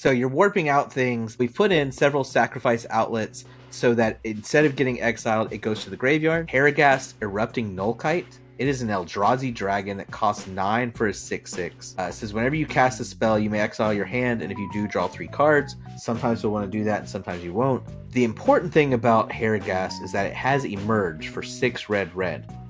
So you're warping out things. We've put in several sacrifice outlets so that instead of getting exiled, it goes to the graveyard. Harrogast Erupting Nullkite. It is an Eldrazi dragon that costs 9 for a 6/6. It says whenever you cast a spell, you may exile your hand, and if you do, draw 3 cards. Sometimes you'll want to do that, and sometimes you won't. The important thing about Harrogast is that it has Emerge for 6 red.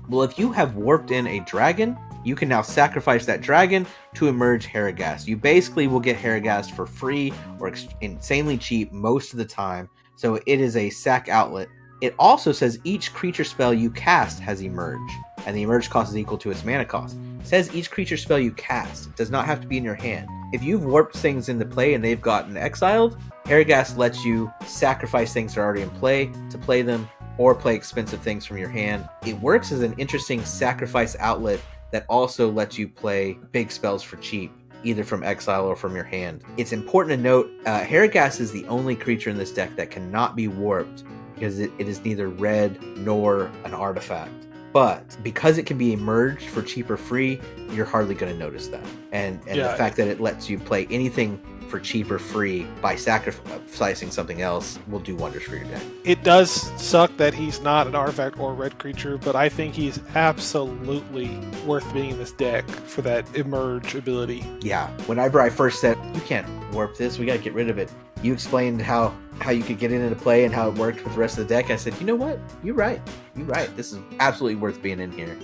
Well, if you have warped in a dragon, you can now sacrifice that dragon to emerge Harrogast. You basically will get Harrogast for free or insanely cheap most of the time, so it is a sack outlet. It also says each creature spell you cast has Emerge, and the Emerge cost is equal to its mana cost. It says each creature spell you cast. It does not have to be in your hand. If you've warped things into play and they've gotten exiled, Harrogast lets you sacrifice things that are already in play to play them, or play expensive things from your hand. It works as an interesting sacrifice outlet that also lets you play big spells for cheap, either from exile or from your hand. It's important to note, Harrogast is the only creature in this deck that cannot be warped because it is neither red nor an artifact. But because it can be emerged for cheap or free, you're hardly going to notice that. And the fact that it lets you play anything for cheap or free by sacrificing something else will do wonders for your deck. It does suck that he's not an artifact or red creature, but I think he's absolutely worth being in this deck for that emerge ability. Yeah, whenever I first said, you can't warp this, we got to get rid of it, you explained how you could get it into play and how it worked with the rest of the deck. I said, you know what? You're right. This is absolutely worth being in here.